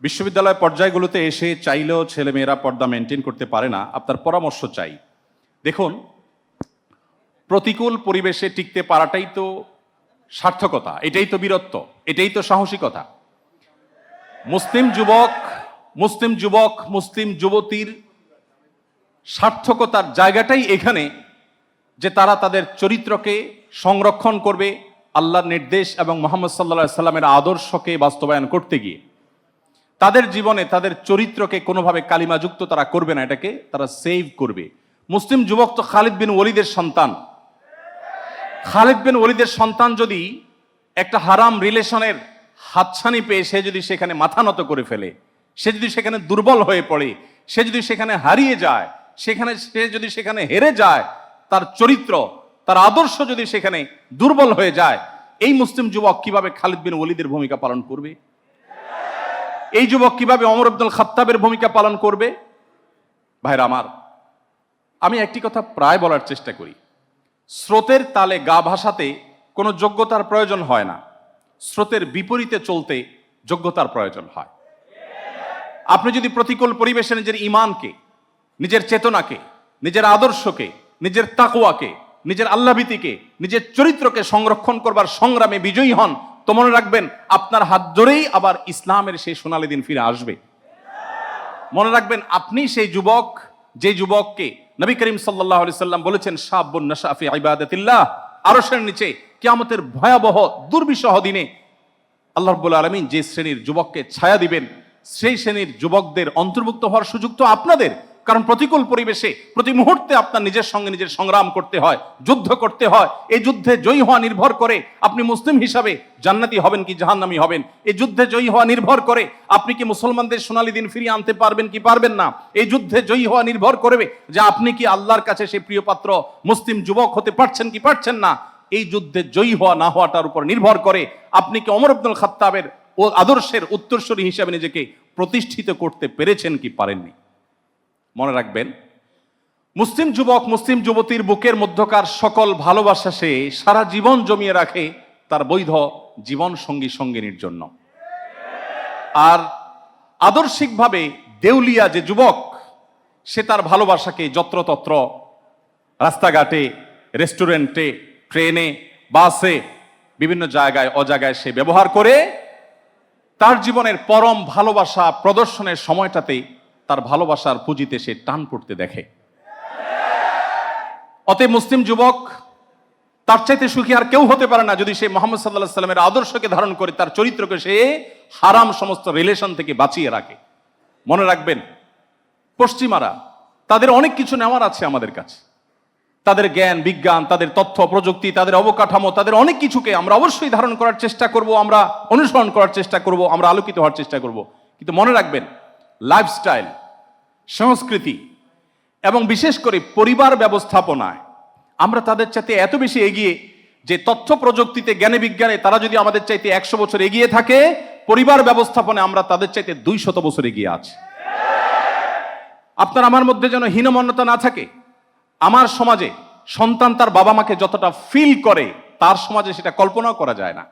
বিশ্ববিদ্যালয় পর্যায়গুলোতে এসে চাইলেও ছেলেমেয়েরা পর্দা মেনটেন করতে পারে না। আপনার পরামর্শ চাই। দেখুন, প্রতিকূল পরিবেশে টিকতে পারাটাই তো সার্থকতা, এটাই তো বীরত্ব, এটাই তো সাহসিকতা। মুসলিম যুবক মুসলিম যুবতীর সার্থকতার জায়গাটাই এখানে যে তারা তাদের চরিত্রকে সংরক্ষণ করবে আল্লাহর নির্দেশ এবং মুহাম্মদ সাল্লাল্লাহু আলাইহি সাল্লামের আদর্শকে বাস্তবায়ন করতে গিয়ে। তাদের জীবনে তাদের চরিত্রকে কোনোভাবে কালিমাযুক্ত তারা করবে না, এটাকে তারা সেভ করবে। মুসলিম যুবক তো খালিদ বিন ওয়ালিদের সন্তান। খালিদ বিন ওয়ালিদের সন্তান যদি একটা হারাম রিলেশনের হাতছানি পেয়ে সে যদি সেখানে মাথা নত করে ফেলে, সে যদি সেখানে দুর্বল হয়ে পড়ে, সে যদি সেখানে হারিয়ে যায়, সে যদি সেখানে হেরে যায়, তার চরিত্র তার আদর্শ যদি সেখানে দুর্বল হয়ে যায়, এই মুসলিম যুবক কিভাবে খালিদ বিন ওয়ালিদের ভূমিকা পালন করবে? এই যুবক কিভাবে ওমর ইবনুল খাত্তাবের ভূমিকা পালন করবে? ভাইরা আমার, আমি একটি কথা প্রায় বলার চেষ্টা করি, স্রোতের তালে গা ভাসাতে কোনো যোগ্যতার প্রয়োজন হয় না, স্রোতের বিপরীতে চলতে যোগ্যতার প্রয়োজন হয়। আপনি যদি প্রতিকূল পরিবেশে নিজের ঈমানকে, নিজের চেতনাকে, নিজের আদর্শকে, নিজের তাকওয়াকে, নিজের আল্লাহভীতিকে, নিজের চরিত্রকে সংরক্ষণ করবার সংগ্রামে বিজয়ী হন, তো মনে রাখবেন আপনার হাত ধরেই আবার ইসলামের সেই সোনালী দিন ফিরে আসবে। মনে রাখবেন আপনি সেই যুবক, যে যুবককে নবী করিম সাল্লাল্লাহু আলাইহি সাল্লাম বলেছেন শাবুন নাশা ফি ইবাদাতিল্লাহ, আরশের নিচে কিয়ামতের ভয়াবহ দুর্বিষহ দিনে আল্লাহ রাব্বুল আলামিন যে শ্রেণীর যুবককে ছায়া দিবেন, সেই শ্রেণীর যুবকদের অন্তর্ভুক্ত হওয়ার সুযোগ তো আপনাদের। কারণ প্রতিকূল পরিবেশে প্রতি মুহূর্তে আপনার নিজের সঙ্গে নিজের সংগ্রাম করতে হয়, যুদ্ধ করতে হয়। এই যুদ্ধে জয়ী হওয়া নির্ভর করে আপনি মুসলিম হিসাবে জান্নাতি হবেন কি জাহান্নামী হবেন। এই যুদ্ধে জয়ী হওয়া নির্ভর করে আপনি কি মুসলমানদের সোনালী দিন ফিরিয়ে আনতে পারবেন কি পারবেন না। এই যুদ্ধে জয়ী হওয়া নির্ভর করবে যে আপনি কি আল্লাহর কাছে সেই প্রিয় পাত্র মুসলিম যুবক হতে পারছেন কি পারছেন না। এই যুদ্ধে জয়ী হওয়া না হওয়াটার উপর নির্ভর করে আপনি কি ওমর ইবনুল খাত্তাবের ও আদর্শের উত্তরসূরি হিসাবে নিজেকে প্রতিষ্ঠিত করতে পেরেছেন কি পারেননি। মনে রাখবেন, মুসলিম যুবক মুসলিম যুবতীর বুকের মধ্যকার সকল ভালোবাসা সে সারা জীবন জমিয়ে রাখে তার বৈধ জীবন সঙ্গী সঙ্গিনীর জন্য। আর আদর্শিকভাবে দেউলিয়া যে যুবক, সে তার ভালোবাসাকে যত্রতত্র রাস্তাঘাটে, রেস্টুরেন্টে, ট্রেনে, বাসে, বিভিন্ন জায়গায় অজায়গায় সে ব্যবহার করে তার জীবনের পরম ভালোবাসা প্রদর্শনের সময়টাতে তার ভালোবাসার পুঁজিতে সে টান পড়তে দেখে। অতএব মুসলিম যুবক তার চাইতে সুখী আর কেউ হতে পারে না যদি সে মুহাম্মদ সাল্লাল্লাহু আলাইহি সাল্লামের আদর্শকে ধারণ করে তার চরিত্রকে সে হারাম সমস্ত রিলেশন থেকে বাঁচিয়ে রাখে। মনে রাখবেন, পশ্চিমারা তাদের অনেক কিছু নেওয়ার আছে আমাদের কাছে, তাদের জ্ঞান বিজ্ঞান, তাদের তথ্য প্রযুক্তি, তাদের অবকাঠামো, তাদের অনেক কিছুকে আমরা অবশ্যই ধারণ করার চেষ্টা করব, আমরা অনুসরণ করার চেষ্টা করব, আমরা আলোকিত হওয়ার চেষ্টা করব। কিন্তু মনে রাখবেন, লাইফস্টাইল, সংস্কৃতি এবং বিশেষ করে পরিবার ব্যবস্থাপনায় আমরা তাদের চাইতে এত বেশি এগিয়ে যে তথ্য প্রযুক্তিতে, জ্ঞানে বিজ্ঞানে তারা যদি আমাদের চাইতে 100 বছর এগিয়ে থাকে, পরিবার ব্যবস্থাপনায় আমরা তাদের চাইতে 200 বছর এগিয়ে আছি। আপনার আমার মধ্যে যেন হীনমন্যতা না থাকে। আমার সমাজে সন্তান তার বাবা মাকে যতটা ফিল করে, তার সমাজে সেটা কল্পনাও করা যায় না।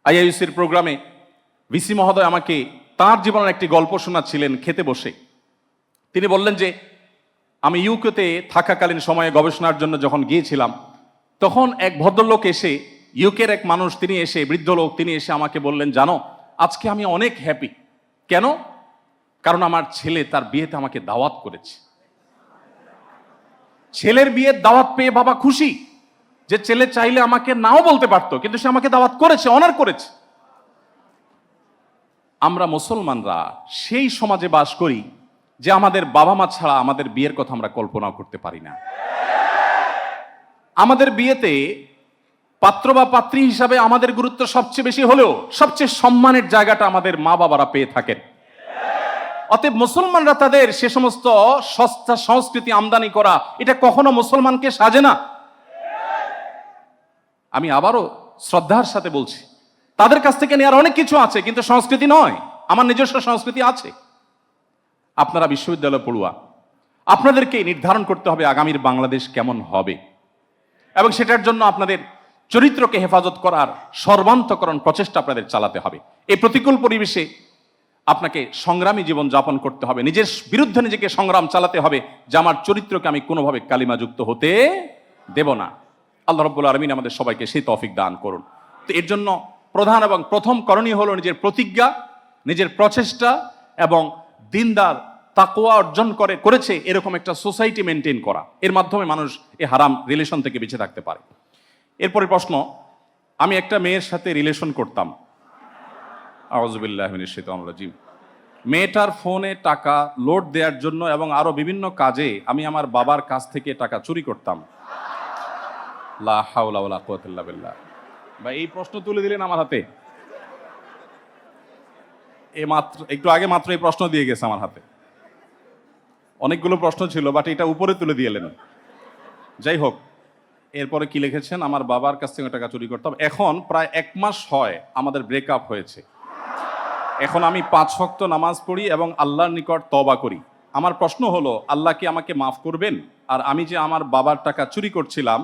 আইআইইউসির প্রোগ্রামে ভিসি মহোদয় আমাকে তার জীবনের একটি গল্প শোনাচ্ছিলেন খেতে বসে। তিনি বললেন যে আমি ইউকেতে থাকাকালীন সময়ে গবেষণার জন্য যখন গিয়েছিলাম, তখন এক ভদ্রলোক এসে, ইউকের এক মানুষ, তিনি এসে, বৃদ্ধ লোক, তিনি এসে আমাকে বললেন, জানো আজকে আমি অনেক হ্যাপি। কেন? কারণ আমার ছেলে তার বিয়েতে আমাকে দাওয়াত করেছে। ছেলের বিয়ের দাওয়াত পেয়ে বাবা খুশি, যে ছেলে চাইলে আমাকে নাও বলতে পারতো, কিন্তু সে আমাকে দাওয়াত করেছে, অনার করেছে। আমরা মুসলমানরা সেই সমাজে বাস করি যে আমাদের বাবা মা ছাড়া আমাদের বিয়ের কথা আমরা কল্পনা করতে পারি না। আমাদের বিয়েতে পাত্র বা পাত্রী হিসাবে আমাদের গুরুত্ব সবচেয়ে বেশি হলেও সবচেয়ে সম্মানের জায়গাটা আমাদের মা বাবারা পেয়ে থাকেন। অতএব মুসলমানরা তাদের সে সমস্ত সস্তা সংস্কৃতি আমদানি করা, এটা কখনো মুসলমানকে সাজে না। আমি আবারও শ্রদ্ধার সাথে বলছি, তাদের কাছ থেকে নেওয়ার অনেক কিছু আছে, কিন্তু সংস্কৃতি নয়। আমার নিজস্ব সংস্কৃতি আছে। আপনারা বিশ্ববিদ্যালয় পড়ুয়া, আপনাদেরকে নির্ধারণ করতে হবে আগামীর বাংলাদেশ কেমন হবে, এবং সেটার জন্য আপনাদের চরিত্রকে হেফাজত করার সর্বান্তকরণ প্রচেষ্টা আপনাদের চালাতে হবে। এই প্রতিকূল পরিবেশে আপনাকে সংগ্রামী জীবন যাপন করতে হবে, নিজের বিরুদ্ধে নিজেকে সংগ্রাম চালাতে হবে যে আমার চরিত্রকে আমি কোনোভাবে কালিমাযুক্ত হতে দেব না। আল্লাহ রাব্বুল আলামিন আমাদের সবাইকে সেই তৌফিক দান করুন। তো এর জন্য প্রধান এবং প্রথম করণীয় হলো নিজের প্রতিজ্ঞা, নিজের প্রচেষ্টা এবং দিনদার তাকওয়া অর্জন করেছে এরকম একটা সোসাইটি মেনটেন করা। এর মাধ্যমে মানুষ এই হারাম রিলেশন থেকে বেঁচে থাকতে পারে। এরপরে প্রশ্ন, আমি একটা মেয়ের সাথে রিলেশন করতাম, আউযুবিল্লাহি মিনাশ শাইতানির রাজিম। মেয়েটার ফোনে টাকা লোড দেওয়ার জন্য এবং আরো বিভিন্ন কাজে আমি আমার বাবার কাছ থেকে টাকা চুরি করতাম। লা হাওলা ওয়ালা কুওয়াতা ইল্লা বিল্লাহ। ভাই এই প্রশ্ন তুলে দিলেন আমার হাতে, একটু আগে মাত্র এই প্রশ্ন দিয়ে গেছে আমার হাতে। অনেকগুলো প্রশ্ন ছিল বাট এটা উপরে তুলে দিয়েলেন। যাই হোক, এরপরে কি লিখেছেন, আমার বাবার কাছ থেকে টাকা চুরি করতাম। এখন প্রায় 1 মাস হয় আমাদের ব্রেকআপ হয়েছে। এখন আমি 5 ওয়াক্ত নামাজ পড়ি এবং আল্লাহর নিকট তওবা করি। আমার প্রশ্ন হলো, আল্লাহ কি আমাকে মাফ করবেন? আর আমি যে আমার বাবার টাকা চুরি করছিলাম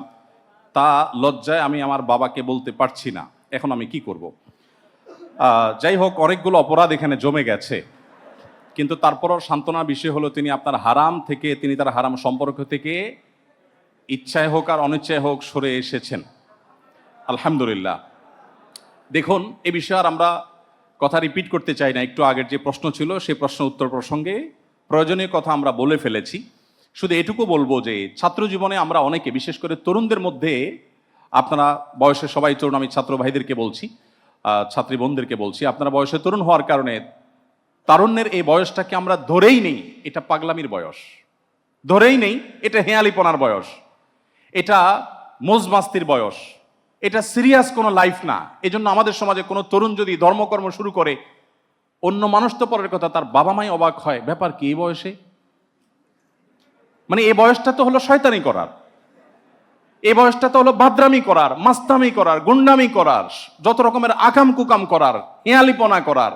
তা লজ্জায় আমি আমার বাবাকে বলতে পারছি না, এখন আমি কি করব? যাই হোক, অনেকগুলো অপরাধ এখানে জমে গেছে, কিন্তু তারপরও সান্ত্বনার বিষয় হলো তিনি আপনার হারাম থেকে, তিনি তার হারাম সম্পর্ক থেকে ইচ্ছায় হোক আর অনিচ্ছায় হোক সরে এসেছেন, আলহামদুলিল্লাহ। দেখুন, এ বিষয়ে আর আমরা কথা রিপিট করতে চাই না। একটু আগের যে প্রশ্ন ছিল সেই প্রশ্ন উত্তর প্রসঙ্গে প্রয়োজনীয় কথা আমরা বলে ফেলেছি। শুধু এটুকু বলবো যে ছাত্র জীবনে আমরা অনেকে, বিশেষ করে তরুণদের মধ্যে, আপনারা বয়সে সবাই তরুণ, আমি ছাত্র ভাইদেরকে বলছি, ছাত্রী বোনদেরকে বলছি, আপনারা বয়সে তরুণ হওয়ার কারণে তারুণ্যের এই বয়সটাকে আমরা ধরেই নেই এটা পাগলামির বয়স, ধরেই নেই এটা হেয়ালিপনার বয়স, এটা মজমাস্তির বয়স, এটা সিরিয়াস কোনো লাইফ না। এজন্য আমাদের সমাজে কোনো তরুণ যদি ধর্মকর্ম শুরু করে, অন্য মানুষ তো পরের কথা, তার বাবা মাই অবাক হয়, ব্যাপার কি এই বয়সে? মানে এই বয়সটা তো হলো শয়তানি করার, এই বয়সটা তো হলো বাদরামি করার, মাস্তামি করার, গুন্ডামি করার, যত রকমের আকাম কুকাম করার, হেয়ালিপনা করার।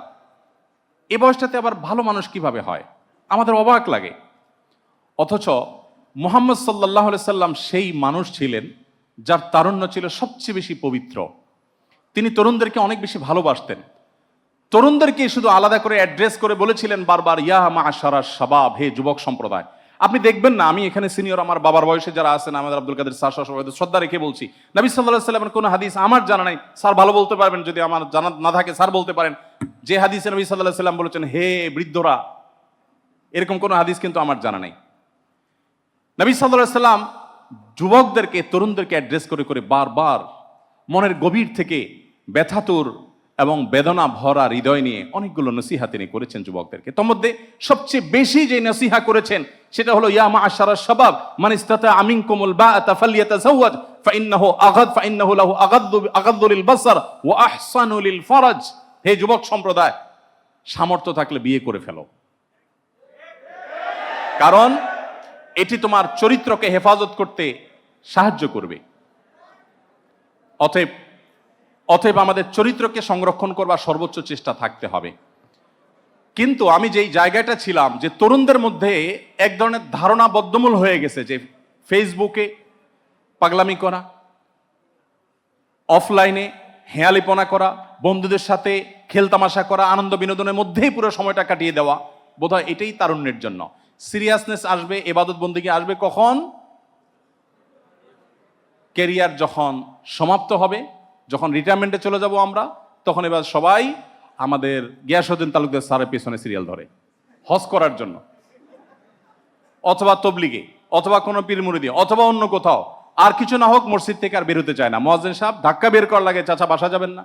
এই বয়সটাতে আবার ভালো মানুষ কিভাবে হয়? আমাদের অবাক লাগে। অথচ মুহাম্মদ সাল্লাল্লাহু আলাইহি সাল্লাম সেই মানুষ ছিলেন যার তারুণ্য ছিল সবচেয়ে বেশি পবিত্র। তিনি তরুণদেরকে অনেক বেশি ভালোবাসতেন। তরুণদেরকে শুধু আলাদা করে অ্যাড্রেস করে বলেছিলেন বারবার, ইয়া মা'শারাশ শাবাব, হে যুবক সম্প্রদায়। আপনি দেখবেন না, আমি এখানে সিনিয়র, আমার বাবার বয়সে যারা আছেন, আমাদের আব্দুল কাদের স্যার সবাই শ্রদ্ধা রেখে বলছি, নবী সাল্লাল্লাহু আলাইহি সাল্লামের কোনো হাদিস আমার জানা নাই, স্যার ভালো বলতে পারবেন, যদি আমার জানা না থাকে স্যার বলতে পারেন, যে হাদিসে নবী সাল্লাল্লাহু আলাইহি সাল্লাম বলেছেন হে বৃদ্ধরা, এরকম কোনো হাদিস কিন্তু আমার জানা নাই। নবী সাল্লাল্লাহু আলাইহি সাল্লাম যুবকদেরকে, তরুণদেরকে অ্যাড্রেস করে করে বারবার মনের গভীর থেকে ব্যথাতুর এবং বেদনা ভরা হৃদয় নিয়ে অনেকগুলো নসিহা তিনি করেছেন যুবকদেরকে। তার মধ্যে সবচেয়ে বেশি যে নসিহা করেছেন সেটা হলো, ইয়া মা'শারাশ শাবাব মান ইসতাতা'a মিনকুমুল বা'আতা ফালইয়াতাযাওয়াজ ফাইন্নাহু লাহু আগাদ্দু লিল বাসার ওয়া আহসানু লিল ফারাজ। হে যুবক সম্প্রদায়, সামর্থ্য থাকলে বিয়ে করে ফেলো, কারণ এটি তোমার চরিত্রকে হেফাজত করতে সাহায্য করবে। অতএব আমাদের চরিত্রকে সংরক্ষণ করবার সর্বোচ্চ চেষ্টা থাকতে হবে। কিন্তু আমি যেই জায়গাটা ছিলাম, যে তরুণদের মধ্যে এক ধরনের ধারণা বদ্ধমূল হয়ে গেছে যে ফেসবুকে পাগলামি করা, অফলাইনে হেয়ালিপনা করা, বন্ধুদের সাথে খেলতামাশা করা, আনন্দ বিনোদনের মধ্যেই পুরো সময়টা কাটিয়ে দেওয়া, বোধহয় এটাই তারুণ্যের জন্য। সিরিয়াসনেস আসবে, ইবাদত বন্দেগী আসবে কখন? ক্যারিয়ার যখন সমাপ্ত হবে, যখন রিটায়ারমেন্টে চলে যাব আমরা, তখন এবার সবাই আমাদের গিয়াসউদ্দিন তালুকদার স্যারের পেছনে সিরিয়াল ধরে হজ করার জন্য, অথবা তবলিগে, অথবা কোনো পীর মুরিদি, অথবা অন্য কোথাও। আর কিছু না হোক মসজিদ থেকে আর বেরোতে চায় না। মুয়াজ্জিন সাহেব ধাক্কা বের করার লাগে, চাচা বাসা যাবেন না।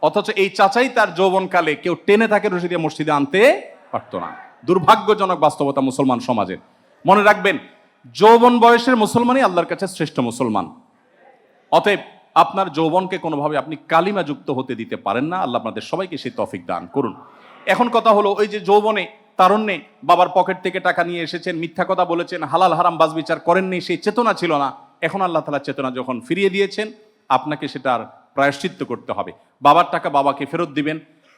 অথচ এই চাচাই তার যৌবনকালে কেউ টেনে তাকে রশি দিয়ে মসজিদে আনতে পারতো না। দুর্ভাগ্যজনক বাস্তবতা মুসলমান সমাজের। মনে রাখবেন, যৌবন বয়সের মুসলমানই আল্লাহর কাছে শ্রেষ্ঠ মুসলমান। অতএব আপনার যৌবনকে কোনোভাবে আপনি কালিমা যুক্ত হতে দিতে পারেন না। আল্লাহ আপনাদের সবাইকে সেই তৌফিক দান করুন। এখন কথা হলো, ওই যে যৌবনে তারুণ্যে বাবার পকেট থেকে টাকা নিয়ে এসেছেন, মিথ্যা কথা বলেছেন, হালাল হারাম বাজ বিচার করেননি, সেই চেতনা ছিল না। এখন আল্লাহ তাআলা চেতনা যখন ফিরিয়ে দিয়েছেন, আপনাকে সেটার প্রায়শ্চিত্ত করতে হবে। বাবার টাকা বাবাকে ফেরত দিবেন,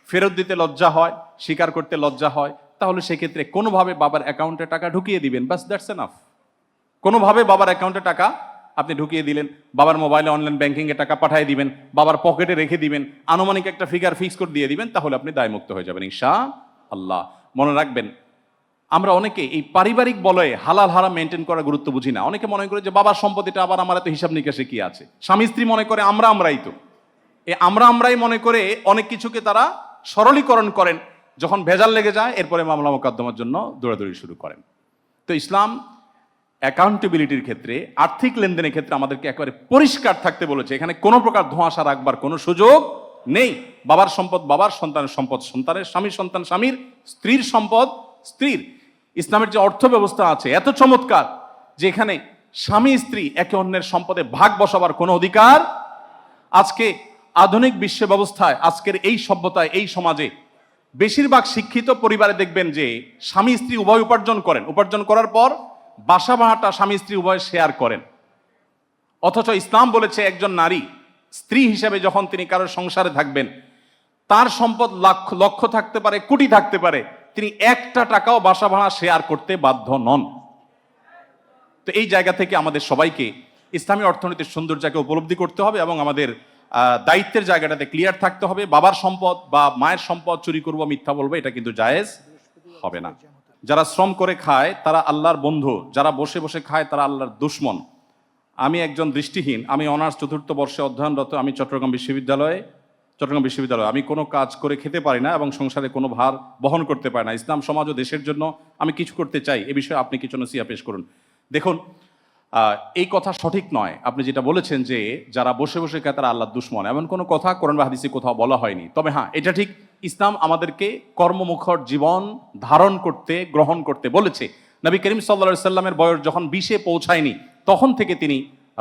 ফেরত দিতে লজ্জা হয়, স্বীকার করতে লজ্জা হয়, তাহলে সেক্ষেত্রে কোনোভাবে বাবার অ্যাকাউন্টে টাকা ঢুকিয়ে দিবেন, বাস, দ্যাটস এনাফ। কোনোভাবে বাবার অ্যাকাউন্টে টাকা আপনি ঢুকিয়ে দিলেন, বাবার মোবাইলে অনলাইন ব্যাংকিংয়ে টাকা পাঠিয়ে দিবেন, বাবার পকেটে রেখে দিবেন, আনুমানিক একটা ফিগার ফিক্স করে দিয়ে দিবেন, তাহলে আপনি দায়মুক্ত হয়ে যাবেন ইনশাআল্লাহ। মনে রাখবেন, আমরা অনেকে এই পারিবারিক বলয়ে হালাল হারাম মেনটেন করার গুরুত্ব বুঝি না। অনেকে মনে করে যে বাবার সম্পত্তিটা আবার আমার এত হিসাব নিকাশে কি আছে। স্বামী স্ত্রী মনে করে আমরাই তো, এই আমরাই মনে করে অনেক কিছুকে তারা সরলীকরণ করেন। যখন ভেজাল লেগে যায়, এরপরে মামলা মোকদ্দমার জন্য দৌড়াদৌড়ি শুরু করেন। তো ইসলাম অ্যাকাউন্টেবিলিটির ক্ষেত্রে, আর্থিক লেনদেনের ক্ষেত্রে আমাদেরকে একেবারে পরিষ্কার থাকতে বলেছে। এখানে কোনো প্রকার ধোঁয়াশা রাখবার কোনো সুযোগ নেই। বাবার সম্পদ বাবার, সন্তানের সম্পদ সন্তানের, স্বামীর সন্তান স্বামীর, স্ত্রীর সম্পদ স্ত্রীর। ইসলামের যে অর্থ ব্যবস্থা আছে এত চমৎকার যে এখানে স্বামী স্ত্রী একে অন্যের সম্পদে ভাগ বসাবার কোনো অধিকার। আজকে আধুনিক বিশ্ব ব্যবস্থায়, আজকের এই সভ্যতায়, এই সমাজে বেশিরভাগ শিক্ষিত পরিবারে দেখবেন যে স্বামী স্ত্রী উভয় উপার্জন করার পর বাসা ভাড়াটা স্বামী স্ত্রী উভয় শেয়ার করেন। অথচ ইসলাম বলেছে একজন নারী স্ত্রী হিসেবে যখন তিনি কারোর সংসারে থাকবেন, তার সম্পদ লক্ষ থাকতে পারে, কোটি থাকতে পারে, তিনি একটা টাকাও বাসা ভাড়া শেয়ার করতে বাধ্য নন। তো এই জায়গা থেকে আমাদের সবাইকে ইসলামী অর্থনীতির সৌন্দর্যকে উপলব্ধি করতে হবে এবং আমাদের দায়িত্বের জায়গাটাতে ক্লিয়ার থাকতে হবে। বাবার সম্পদ বা মায়ের সম্পদ চুরি করবো, মিথ্যা বলবো, এটা কিন্তু জায়েজ হবে না। যারা শ্রম করে খায় তারা আল্লাহর বন্ধু, যারা বসে বসে খায় তারা আল্লাহর দুশ্মন। আমি একজন দৃষ্টিহীন, আমি অনার্স 4র্থ বর্ষে অধ্যয়নরত, আমি চট্টগ্রাম বিশ্ববিদ্যালয়ে আমি কোনো কাজ করে খেতে পারি না এবং সংসারে কোনো ভার বহন করতে পারি না। ইসলাম সমাজ ও দেশের জন্য আমি কিছু করতে চাই, এ বিষয়ে আপনি কিছু নসিহা পেশ করুন। দেখুন, এই কথা সঠিক নয়। আপনি যেটা বলেছেন যে যারা বসে বসে খায় তারা আল্লাহর দুশ্মন, এমন কোনো কথা কোরআন বা হাদিসে কোথাও বলা হয়নি। তবে হ্যাঁ, এটা ঠিক, ইসলাম আমাদেরকে কর্মমুখর জীবন ধারণ করতে, গ্রহণ করতে বলেছে। নবী করিম সাল্লাল্লাহু আলাইহি সাল্লামের বয়স যখন 20-এ পৌঁছায়নি, তখন থেকে তিনি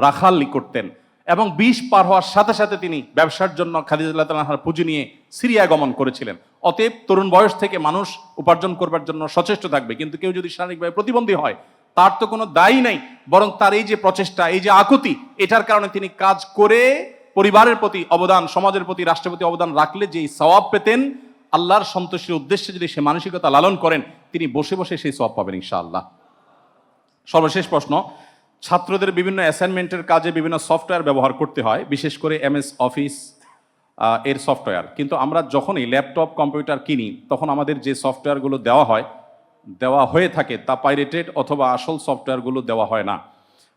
রাখালি করতেন এবং 20 পার হওয়ার সাথে সাথে তিনি ব্যবসার জন্য খাদিজা রাদিয়াল্লাহু তাআলার পুঁজি নিয়ে সিরিয়া গমন করেছিলেন। অতএব তরুণ বয়স থেকে মানুষ উপার্জন করবার জন্য সচেষ্ট থাকবে, কিন্তু কেউ যদি শারীরিকভাবে প্রতিবন্ধী হয় তার তো কোনো দায়ী নাই, বরং তার এই যে প্রচেষ্টা, এই যে আকুতি, এটার কারণে তিনি কাজ করে পরিবারের প্রতি অবদান, সমাজের প্রতি, রাষ্ট্রের প্রতি অবদান রাখলে যেই সওয়াব পেতেন, আল্লাহর সন্তুষ্টির উদ্দেশ্যে যদি সে মানসিকতা লালন করেন, তিনি বসে বসে সেই সওয়াব পাবেন ইনশাআল্লাহ। সর্বশেষ প্রশ্ন, ছাত্রদের বিভিন্ন অ্যাসাইনমেন্টের কাজে বিভিন্ন সফটওয়্যার ব্যবহার করতে হয়, বিশেষ করে MS অফিস এর সফটওয়্যার। কিন্তু আমরা যখনই ল্যাপটপ কম্পিউটার কিনি, তখন আমাদের যে সফটওয়্যারগুলো দেওয়া হয়ে থাকে তা পাইরেটেড অথবা আসল সফটওয়্যারগুলো দেওয়া হয় না।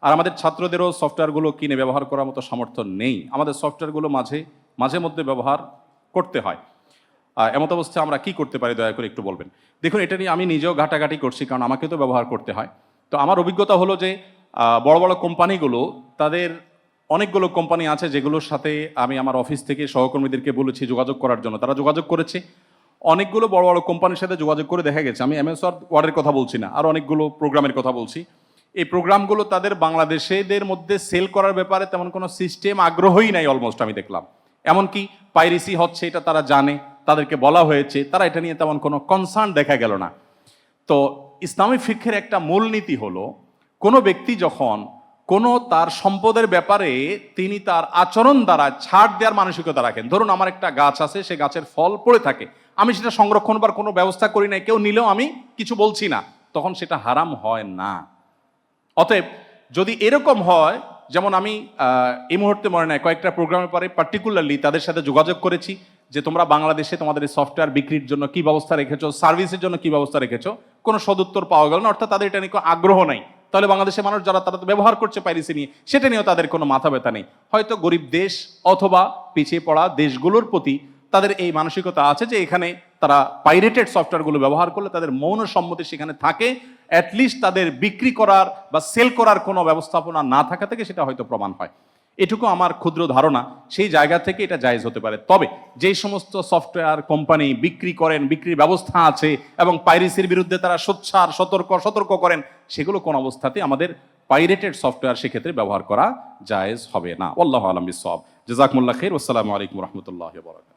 আর আমাদের ছাত্রদেরও সফটওয়্যারগুলো কিনে ব্যবহার করার মতো সামর্থ্য নেই। আমাদের সফটওয়্যারগুলো মাঝে মধ্যে ব্যবহার করতে হয়। এমত অবস্থায় আমরা কি করতে পারি, দয়া করে একটু বলবেন। দেখুন, এটা নিয়ে আমি নিজেও ঘাটাঘাটি করছি, কারণ আমাকে তো ব্যবহার করতে হয়। তো আমার অভিজ্ঞতা হলো যে বড় বড় কোম্পানিগুলো, তাদের অনেকগুলো কোম্পানি আছে যেগুলোর সাথে আমি আমার অফিস থেকে সহকর্মীদেরকে বলেছি যোগাযোগ করার জন্য, তারা যোগাযোগ করেছে। অনেকগুলো বড় বড় কোম্পানির সাথে যোগাযোগ করে দেখা গেছে, আমি MS ওয়ার্ডের কথা বলছি না, আর অনেকগুলো প্রোগ্রামের কথা বলছি, এই প্রোগ্রামগুলো তাদের বাংলাদেশিদের মধ্যে সেল করার ব্যাপারে তেমন কোনো সিস্টেম, আগ্রহই নাই অলমোস্ট আমি দেখলাম। এমনকি পাইরেসি হচ্ছে এটা তারা জানে, তাদেরকে বলা হয়েছে, তারা এটা নিয়ে তেমন কোনো কনসার্ন দেখা গেল না। তো ইসলামী ফিকহের একটা মূলনীতি হলো, কোনো ব্যক্তি যখন কোনো তার সম্পদের ব্যাপারে তিনি তার আচরণ দ্বারা ছাড় দেওয়ার মানসিকতা রাখেন, ধরুন আমার একটা গাছ আছে, সে গাছের ফল পড়ে থাকে, আমি সেটা সংরক্ষণ করার কোনো ব্যবস্থা করি না, কেউ নিলেও আমি কিছু বলছি না, তখন সেটা হারাম হয় না। অতএব যদি এরকম হয়, যেমন আমি এই মুহূর্তে মনে নাই, কয়েকটা প্রোগ্রামের পরে পার্টিকুলারলি তাদের সাথে যোগাযোগ করেছি যে তোমরা বাংলাদেশে তোমাদের এই সফটওয়্যার বিক্রির জন্য কি ব্যবস্থা রেখেছো, সার্ভিসের জন্য কি ব্যবস্থা রেখেছো, কোনো সদুত্তর পাওয়া গেল না, অর্থাৎ তাদের এটা নিয়ে কোনো আগ্রহ নাই। তাহলে বাংলাদেশের মানুষ যারা তারা ব্যবহার করছে পাইরেসি নিয়ে, সেটা নিয়েও তাদের কোনো মাথা ব্যথা নেই। হয়তো গরিব দেশ অথবা পিছিয়ে পড়া দেশগুলোর প্রতি তাদের এই মানসিকতা আছে যে এখানে তারা পাইরেটেড সফটওয়্যারগুলো ব্যবহার করলে তাদের মৌন সম্মতি সেখানে থাকে, অ্যাটলিস্ট তাদের বিক্রি করার বা সেল করার কোনো ব্যবস্থাপনা না থাকা থেকে সেটা হয়তো প্রমাণ হয়। এটুকু আমার ক্ষুদ্র ধারণা, সেই জায়গা থেকে এটা জায়েজ হতে পারে। তবে যেই সমস্ত সফটওয়্যার কোম্পানি বিক্রি করেন, বিক্রির ব্যবস্থা আছে এবং পাইরেসির বিরুদ্ধে তারা সোচ্চার সতর্ক করেন, সেগুলো কোন অবস্থাতে আমাদের পাইরেটেড সফটওয়্যার সেক্ষেত্রে ব্যবহার করা জায়েজ হবে না। আল্লাহু আ'লাম বিস-সাওয়াব। জাযাকুমুল্লাহ খাইর। আসসালামু আলাইকুম ওয়া রাহমাতুল্লাহি ওয়া বারাকাতুহু।